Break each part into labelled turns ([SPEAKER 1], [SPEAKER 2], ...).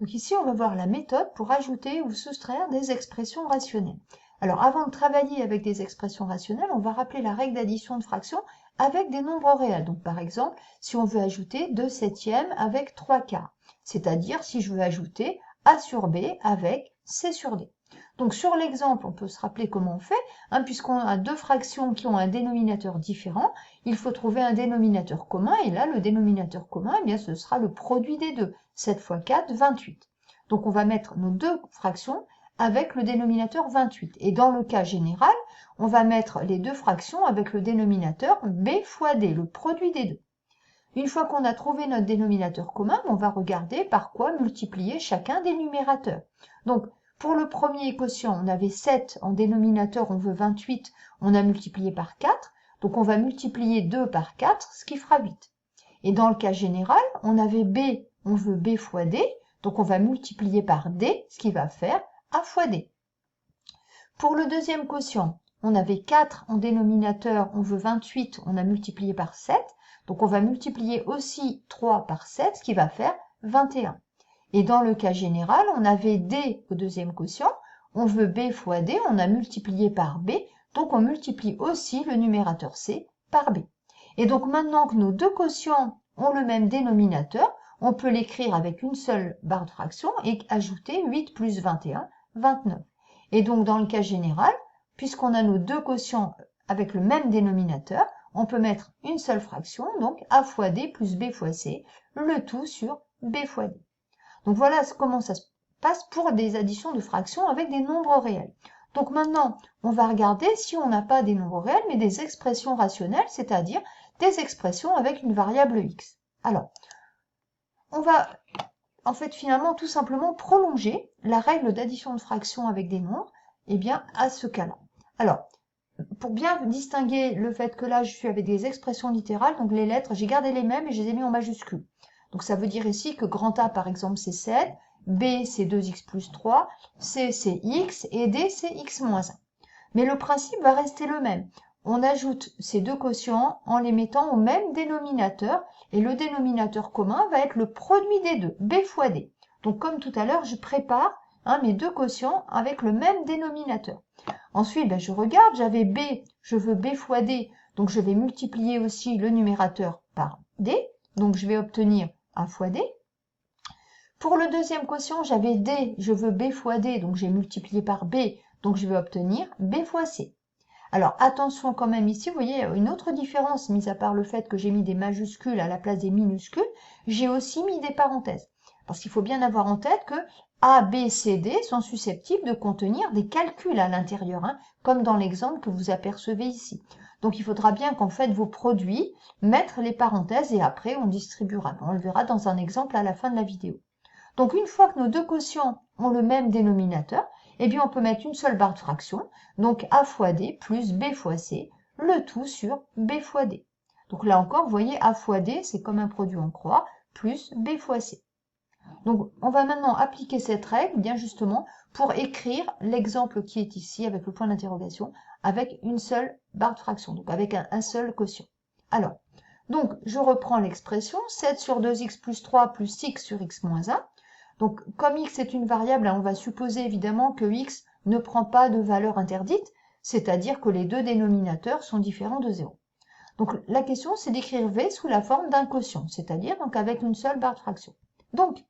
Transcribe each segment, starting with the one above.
[SPEAKER 1] Donc ici, on va voir la méthode pour ajouter ou soustraire des expressions rationnelles. Alors, avant de travailler avec des expressions rationnelles, on va rappeler la règle d'addition de fractions avec des nombres réels. Donc, par exemple, si on veut ajouter 2/7 avec 3/4, c'est-à-dire si je veux ajouter A sur B avec C sur D. Donc, sur l'exemple, on peut se rappeler comment on fait, puisqu'on a deux fractions qui ont un dénominateur différent, il faut trouver un dénominateur commun, et là, le dénominateur commun, eh bien, ce sera le produit des deux. 7 fois 4, 28. Donc, on va mettre nos deux fractions avec le dénominateur 28. Et dans le cas général, on va mettre les deux fractions avec le dénominateur B fois D, le produit des deux. Une fois qu'on a trouvé notre dénominateur commun, on va regarder par quoi multiplier chacun des numérateurs. Donc, pour le premier quotient, on avait 7 en dénominateur, on veut 28, on a multiplié par 4. Donc, on va multiplier 2 par 4, ce qui fera 8. Et dans le cas général, on avait B, on veut B fois D, donc on va multiplier par D, ce qui va faire A fois D. Pour le deuxième quotient, on avait 4 en dénominateur, on veut 28, on a multiplié par 7, donc on va multiplier aussi 3 par 7, ce qui va faire 21. Et dans le cas général, on avait D au deuxième quotient, on veut B fois D, on a multiplié par B, donc on multiplie aussi le numérateur C par B. Et donc maintenant que nos deux quotients ont le même dénominateur, on peut l'écrire avec une seule barre de fraction et ajouter 8 plus 21, 29. Et donc dans le cas général, puisqu'on a nos deux quotients avec le même dénominateur, on peut mettre une seule fraction, donc A fois D plus B fois C, le tout sur B fois D. Donc voilà comment ça se passe pour des additions de fractions avec des nombres réels. Donc maintenant, on va regarder si on n'a pas des nombres réels, mais des expressions rationnelles, c'est-à-dire des expressions avec une variable x. Alors, on va en fait finalement tout simplement prolonger la règle d'addition de fractions avec des nombres, eh bien à ce cas-là. Alors, pour bien distinguer le fait que là je suis avec des expressions littérales, donc les lettres, j'ai gardé les mêmes et je les ai mis en majuscules. Donc ça veut dire ici que grand A par exemple c'est 7, B c'est 2x plus 3, C c'est x et D c'est x moins 1. Mais le principe va rester le même. On ajoute ces deux quotients en les mettant au même dénominateur et le dénominateur commun va être le produit des deux, B fois D. Donc comme tout à l'heure, je prépare mes deux quotients avec le même dénominateur. Ensuite, je regarde, j'avais B, je veux B fois D, donc je vais multiplier aussi le numérateur par D, donc je vais obtenir A fois D. Pour le deuxième quotient, j'avais D, je veux B fois D, donc j'ai multiplié par B, donc je vais obtenir B fois C. Alors attention quand même ici, vous voyez, une autre différence, mis à part le fait que j'ai mis des majuscules à la place des minuscules, j'ai aussi mis des parenthèses. Parce qu'il faut bien avoir en tête que A, B, C, D sont susceptibles de contenir des calculs à l'intérieur, comme dans l'exemple que vous apercevez ici. Donc il faudra bien qu'en fait vos produits, mettre les parenthèses et après on distribuera. On le verra dans un exemple à la fin de la vidéo. Donc une fois que nos deux quotients ont le même dénominateur, eh bien on peut mettre une seule barre de fraction, donc A fois D plus B fois C, le tout sur B fois D. Donc là encore, vous voyez, A fois D, c'est comme un produit en croix, plus B fois C. Donc on va maintenant appliquer cette règle, bien justement, pour écrire l'exemple qui est ici, avec le point d'interrogation, avec une seule barre de fraction, donc avec un seul quotient. Alors, donc je reprends l'expression, 7 sur 2x plus 3 plus x sur x moins 1. Donc, comme x est une variable, on va supposer évidemment que x ne prend pas de valeur interdite, c'est-à-dire que les deux dénominateurs sont différents de 0. Donc, la question, c'est d'écrire v sous la forme d'un quotient, c'est-à-dire donc avec une seule barre de fraction. Donc,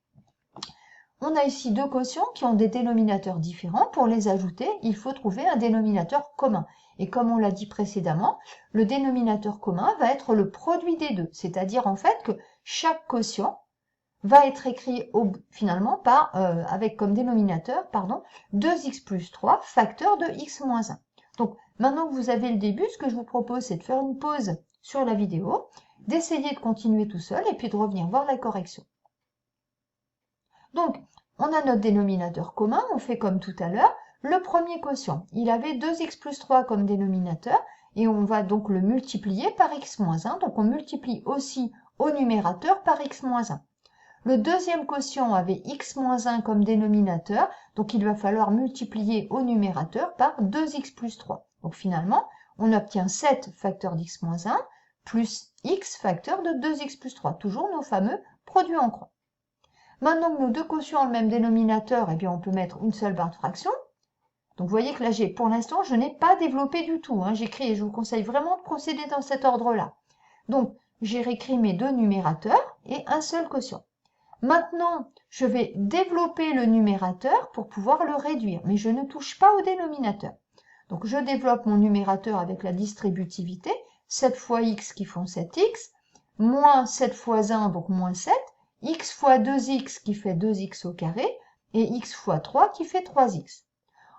[SPEAKER 1] on a ici deux quotients qui ont des dénominateurs différents. Pour les ajouter, il faut trouver un dénominateur commun. Et comme on l'a dit précédemment, le dénominateur commun va être le produit des deux, c'est-à-dire en fait que chaque quotient va être écrit finalement avec comme dénominateur 2x plus 3 facteur de x moins 1. Donc maintenant que vous avez le début, ce que je vous propose c'est de faire une pause sur la vidéo, d'essayer de continuer tout seul et puis de revenir voir la correction. Donc on a notre dénominateur commun, on fait comme tout à l'heure. Le premier quotient, il avait 2x plus 3 comme dénominateur et on va donc le multiplier par x moins 1. Donc on multiplie aussi au numérateur par x moins 1. Le deuxième quotient avait x moins 1 comme dénominateur, donc il va falloir multiplier au numérateur par 2x plus 3. Donc finalement, on obtient 7 facteur d'x moins 1 plus x facteur de 2x plus 3, toujours nos fameux produits en croix. Maintenant que nos deux quotients ont le même dénominateur, eh bien, on peut mettre une seule barre de fraction. Donc, vous voyez que là, pour l'instant, je n'ai pas développé du tout. J'écris et je vous conseille vraiment de procéder dans cet ordre-là. Donc, j'ai réécrit mes deux numérateurs et un seul quotient. Maintenant, je vais développer le numérateur pour pouvoir le réduire, mais je ne touche pas au dénominateur. Donc, je développe mon numérateur avec la distributivité, 7 fois x qui font 7x, moins 7 fois 1, donc moins 7, x fois 2x qui fait 2x au carré, et x fois 3 qui fait 3x.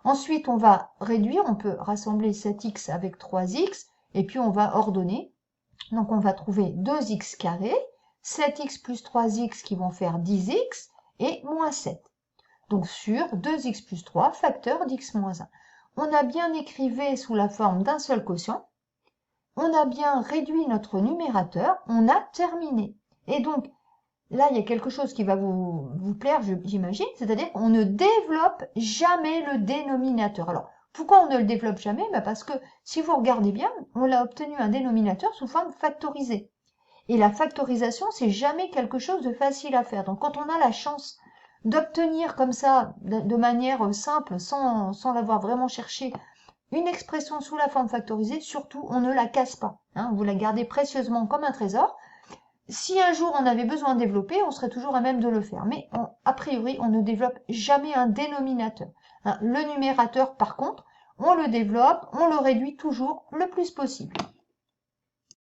[SPEAKER 1] Ensuite, on va réduire, on peut rassembler 7x avec 3x, et puis on va ordonner. Donc, on va trouver 2x carré, 7x plus 3x qui vont faire 10x, et moins 7. Donc, sur 2x plus 3, facteur d'x moins 1. On a bien écrit v sous la forme d'un seul quotient. On a bien réduit notre numérateur. On a terminé. Et donc, là, il y a quelque chose qui va vous plaire, j'imagine, c'est-à-dire qu'on ne développe jamais le dénominateur. Alors, pourquoi on ne le développe jamais? Parce que si vous regardez bien, on a obtenu un dénominateur sous forme factorisée. Et la factorisation, c'est jamais quelque chose de facile à faire. Donc, quand on a la chance d'obtenir comme ça, de manière simple, sans l'avoir vraiment cherché, une expression sous la forme factorisée, surtout, on ne la casse pas. Vous la gardez précieusement comme un trésor. Si un jour on avait besoin de développer, on serait toujours à même de le faire. Mais a priori, on ne développe jamais un dénominateur. Le numérateur, par contre, on le développe, on le réduit toujours le plus possible.